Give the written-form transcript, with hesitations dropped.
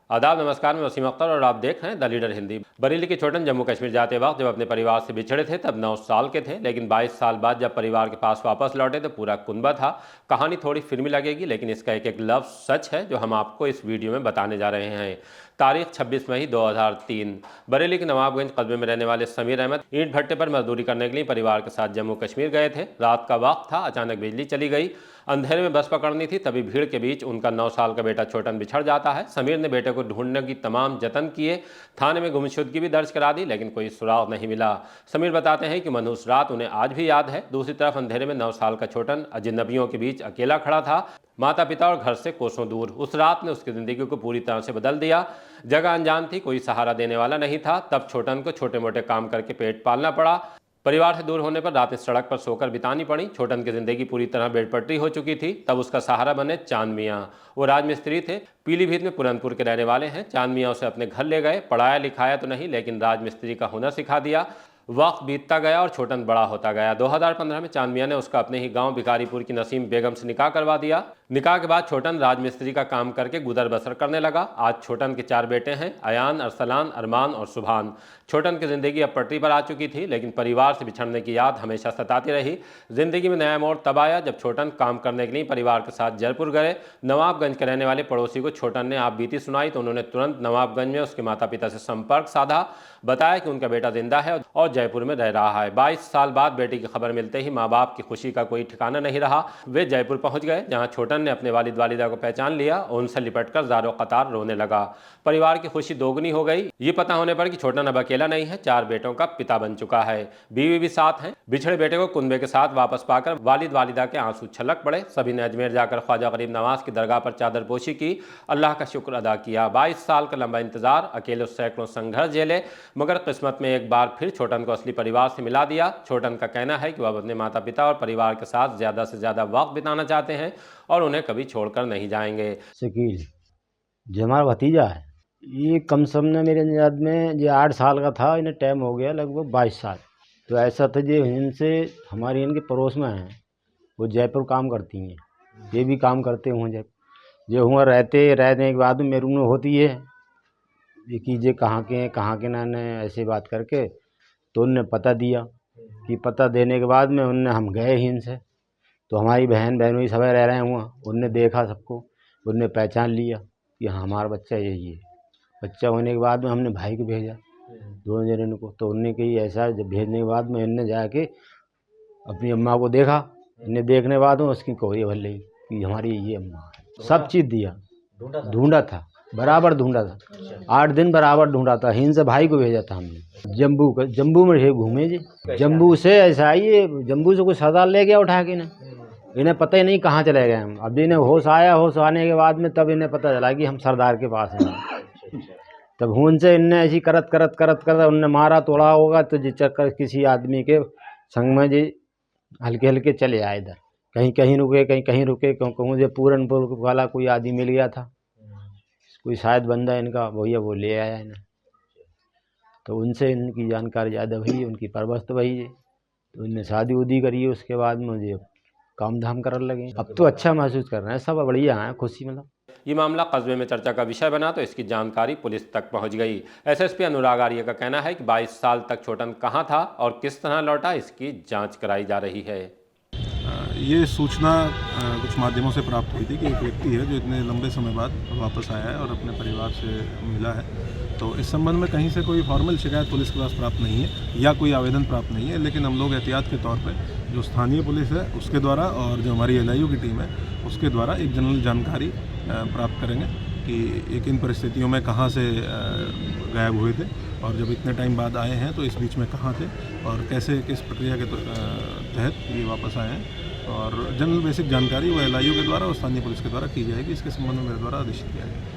आदाब, नमस्कार। मैं वसीम अख्तर और आप देख रहे हैं द लीडर हिंदी। बरेली के छोटन जम्मू कश्मीर जाते वक्त जब अपने परिवार से बिछड़े थे तब 9 साल के थे, लेकिन 22 साल बाद जब परिवार के पास वापस लौटे तो पूरा कुनबा था। कहानी थोड़ी फिल्मी लगेगी, लेकिन इसका एक एक लफ्ज़ सच है जो हम आपको इस वीडियो में बताने जा रहे हैं। तारीख 26 मई 2003। बरेली के नवाबगंज कस्बे में रहने वाले समीर अहमद ईंट भट्टे पर मजदूरी करने के लिए परिवार के साथ जम्मू कश्मीर गए थे। रात का वक्त था, अचानक बिजली चली गई। अंधेरे में बस पकड़नी थी, तभी भीड़ के बीच उनका 9 साल का बेटा छोटन बिछड़ जाता है। समीर ने बेटे को ढूंढने की तमाम जतन किए, थाने में गुमशुदगी भी दर्ज करा दी, लेकिन कोई सुराग नहीं मिला। समीर बताते हैं कि मनहूस रात उन्हें आज भी याद है। दूसरी तरफ अंधेरे में 9 साल का छोटन अजनबियों के बीच अकेला खड़ा था, माता पिता और घर से कोसों दूर। उस रात ने उसकी ज़िंदगी को पूरी तरह से बदल दिया। जगह अनजान थी, कोई सहारा देने वाला नहीं था। तब छोटन को छोटे मोटे काम करके पेट पालना पड़ा। परिवार से दूर होने पर रातें सड़क पर सोकर बितानी पड़ी। छोटन की जिंदगी पूरी तरह बेड़पट्टी हो चुकी थी। तब उसका सहारा बने चांद मियाँ। वो राजमिस्त्री थे, पीलीभीत में पुरनपुर के रहने वाले हैं। चांद मियाँ उसे अपने घर ले गए। पढ़ाया लिखाया तो नहीं, लेकिन राजमिस्त्री का हुनर सिखा दिया। वक्त बीतता गया और छोटन बड़ा होता गया। 2015 में चांद मियाँ ने उसका अपने ही गांव भिखारीपुर की नसीम बेगम से निकाह करवा दिया। निकाह के बाद छोटन राजमिस्त्री का काम करके गुजर बसर करने लगा। आज छोटन के 4 बेटे हैं, अयान, अरसलान, अरमान और सुभान। छोटन की जिंदगी अब पटरी पर आ चुकी थी, लेकिन परिवार से बिछड़ने की याद हमेशा सताती रही। जिंदगी में नया मोड़ तब आया जब छोटन काम करने के लिए परिवार के साथ जयपुर गए। नवाबगंज के रहने वाले पड़ोसी को छोटन ने आप बीती सुनाई तो उन्होंने तुरंत नवाबगंज में उसके माता पिता से संपर्क साधा। बताया कि उनका बेटा जिंदा है और जयपुर में रह रहा है। 22 साल बाद बेटी की खबर मिलते ही माँ बाप की खुशी का कोई ठिकाना नहीं रहा। वे जयपुर पहुंच गए, जहां छोटन ने अपने वालिद वालिदा को पहचान लिया और उनसे लिपटकर ज़ारो कतार रोने लगा। परिवार की खुशी दोगुनी हो गई ये पता होने पर कि छोटन अब अकेला नहीं है, 4 बेटों का पिता बन चुका है। बीवी भी साथ है। बिछड़े बेटे को कुनबे के साथ वापस पाकर वालिद वालिदा के आंसू छलक पड़े। सभी ने अजमेर जाकर ख्वाजा गरीब नवाज की दरगाह पर चादर पोशी की, अल्लाह का शुक्र अदा किया। 22 साल का लंबा इंतजार, अकेले सैकड़ों संघर्ष झेले, मगर किस्मत में एक बार फिर छोटन को असली परिवार से मिला दिया। छोटन का कहना है कि वह अपने माता पिता और परिवार के साथ ज़्यादा से ज़्यादा वक्त बिताना चाहते हैं और उन्हें कभी छोड़कर नहीं जाएंगे। शकील जो हमारा भतीजा है, ये कम से कम मेरे याद में ये 8 साल का था। इन्हें टाइम हो गया लगभग 22 साल। तो ऐसा था जो इनसे हमारे इनके पड़ोस में हैं, वो जयपुर काम करती हैं, ये भी काम करते हुए जब जो हुआ रहने के बाद मेरे में होती है ये कीजिए कहाँ के हैं कहाँ के ना ऐसे बात करके तो उनने पता दिया। कि पता देने के बाद में उनने हम गए ही इनसे, तो हमारी बहन सब रह रहे हैं वहाँ। उनने देखा सबको, उनने पहचान लिया कि हाँ हमारा बच्चा यही है। बच्चा होने के बाद में हमने भाई को भेजा, दोनों जने को। तो उनने कही ऐसा, जब भेजने के बाद में इनने जाके अपनी अम्मा को देखा। इन्हें देखने के बाद में उसकी कोई भले कि हमारी ये अम्मा है। सब चीज़ दिया, ढूंढा था, बराबर ढूंढा था। 8 दिन बराबर ढूंढा था। हिंद से भाई को भेजा था हमने। जम्बू में घूमे जी। जम्बू से ऐसा आइए, जम्बू से कुछ सदा ले गया उठा के इन्हें पता ही नहीं कहाँ चले गए हम। अब इन्हें होश आया, होश आने के बाद में तब इन्हें पता चला कि हम सरदार के पास हैं। तब उनसे इनने ऐसी करत उनने मारा तोड़ा होगा। तो जिस चक्कर किसी आदमी के संग में जी हल्के हल्के चले आए इधर, कहीं रुके कहीं रुके। कहूँ जो पूरनपुर वाला कोई आदमी मिल गया था, कोई शायद बंदा इनका भैया, वो ले आया इन्हें। तो उनसे इनकी जानकारी ज़्यादा भई, उनकी परवरिश तो वही है। तो उनने शादी उदी करी है, उसके बाद मुझे काम धाम करने लगे। अब तो अच्छा महसूस कर रहे हैं, सब बढ़िया हैं, खुशी मतलब। ये मामला कस्बे में चर्चा का विषय बना तो इसकी जानकारी पुलिस तक पहुंच गई। एसएसपी अनुराग आर्य का कहना है कि 22 साल तक छोटन कहां था और किस तरह लौटा, इसकी जांच कराई जा रही है। ये सूचना कुछ माध्यमों से प्राप्त हुई थी कि एक व्यक्ति है जो इतने लंबे समय बाद वापस आया है और अपने परिवार से मिला है। तो इस संबंध में कहीं से कोई फॉर्मल शिकायत पुलिस के पास प्राप्त नहीं है या कोई आवेदन प्राप्त नहीं है, लेकिन हम लोग एहतियात के तौर पे जो स्थानीय पुलिस है उसके द्वारा और जो हमारी एलआईयू की टीम है उसके द्वारा एक जनरल जानकारी प्राप्त करेंगे कि एक इन परिस्थितियों में कहाँ से गायब हुए थे और जब इतने टाइम बाद आए हैं तो इस बीच में कहाँ थे और कैसे किस प्रक्रिया के तहत ये वापस आए हैं। और जनरल बेसिक जानकारी वो एलआईयू के द्वारा और स्थानीय पुलिस के द्वारा की जाएगी। इसके संबंध में मेरे द्वारा आदेशित किया गया।